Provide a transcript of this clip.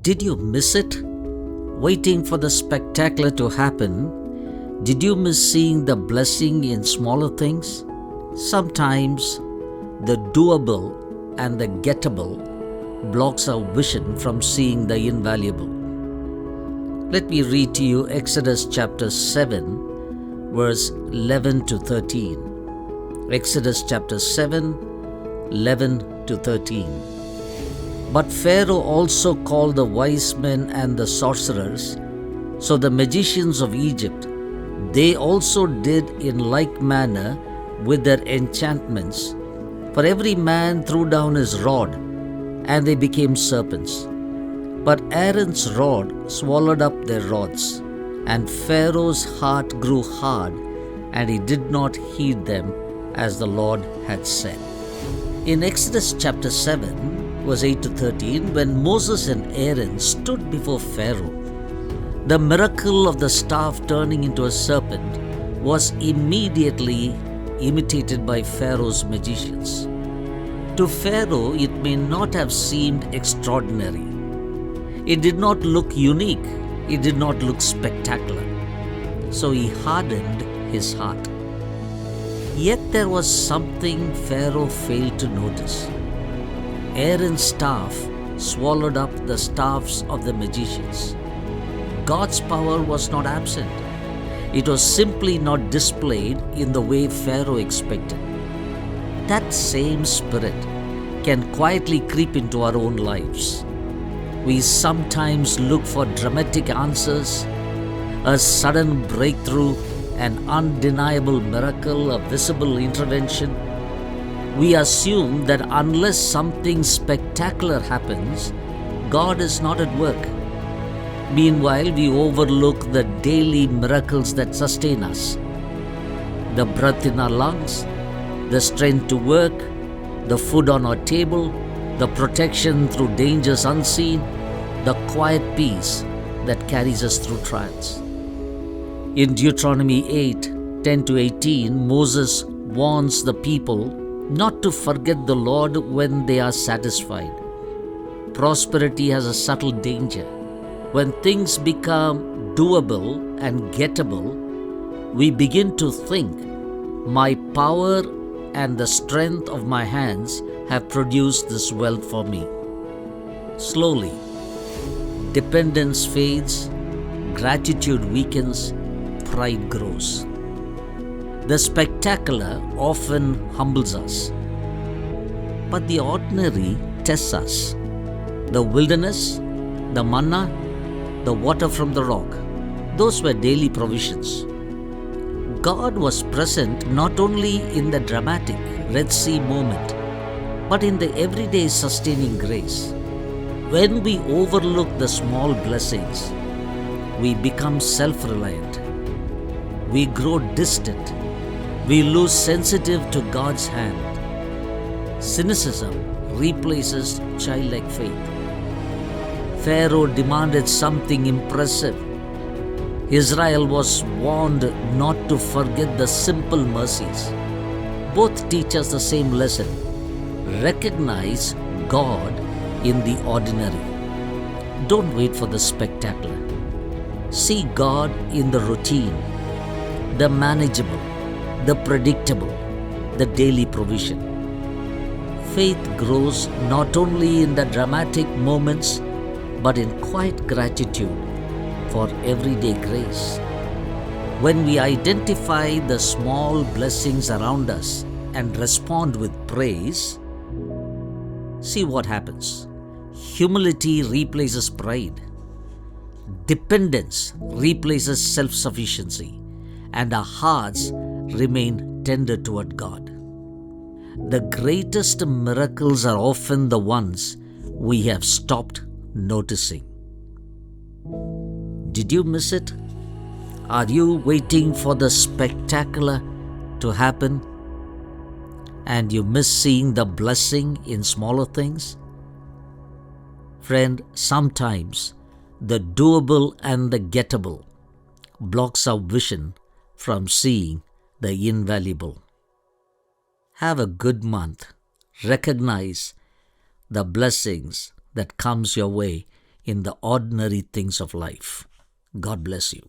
Did you miss it? Waiting for the spectacular to happen, did you miss seeing the blessing in smaller things? Sometimes the doable and the gettable blocks our vision from seeing the invaluable. Let me read to you Exodus chapter 7, verse 11 to 13. Exodus chapter 7, 11 to 13. But Pharaoh also called the wise men and the sorcerers, so the magicians of Egypt, they also did in like manner with their enchantments. For every man threw down his rod, and they became serpents. But Aaron's rod swallowed up their rods, and Pharaoh's heart grew hard, and he did not heed them as the Lord had said. In Exodus chapter 7, verse 8 to 13, when Moses and Aaron stood before Pharaoh, the miracle of the staff turning into a serpent was immediately imitated by Pharaoh's magicians. To Pharaoh, it may not have seemed extraordinary. It did not look unique. It did not look spectacular. So he hardened his heart. Yet there was something Pharaoh failed to notice. Aaron's staff swallowed up the staffs of the magicians. God's power was not absent. It was simply not displayed in the way Pharaoh expected. That same spirit can quietly creep into our own lives. We sometimes look for dramatic answers, a sudden breakthrough, an undeniable miracle, a visible intervention. We assume that unless something spectacular happens, God is not at work. Meanwhile, we overlook the daily miracles that sustain us. The breath in our lungs, the strength to work, the food on our table, the protection through dangers unseen, the quiet peace that carries us through trials. In Deuteronomy 8:10 to 18, Moses warns the people not to forget the Lord when they are satisfied. Prosperity has a subtle danger. When things become doable and gettable, we begin to think, my power and the strength of my hands have produced this wealth for me. Slowly, dependence fades, gratitude weakens, pride grows. The spectacular often humbles us, but the ordinary tests us. The wilderness, the manna, the water from the rock, those were daily provisions. God was present not only in the dramatic Red Sea moment, but in the everyday sustaining grace. When we overlook the small blessings, we become self-reliant. We grow distant. We lose sensitive to God's hand. Cynicism replaces childlike faith. Pharaoh demanded something impressive. Israel was warned not to forget the simple mercies. Both teach us the same lesson. Recognize God in the ordinary. Don't wait for the spectacular. See God in the routine, the manageable, the predictable, the daily provision. Faith grows not only in the dramatic moments, but in quiet gratitude for everyday grace. When we identify the small blessings around us and respond with praise, see what happens. Humility replaces pride. Dependence replaces self-sufficiency, and our hearts remain tender toward God. The greatest miracles are often the ones we have stopped noticing. Did you miss it? Are you waiting for the spectacular to happen and you miss seeing the blessing in smaller things? Friend, sometimes the doable and the gettable blocks our vision from seeing the invaluable. Have a good month. Recognize the blessings that comes your way in the ordinary things of life. God bless you.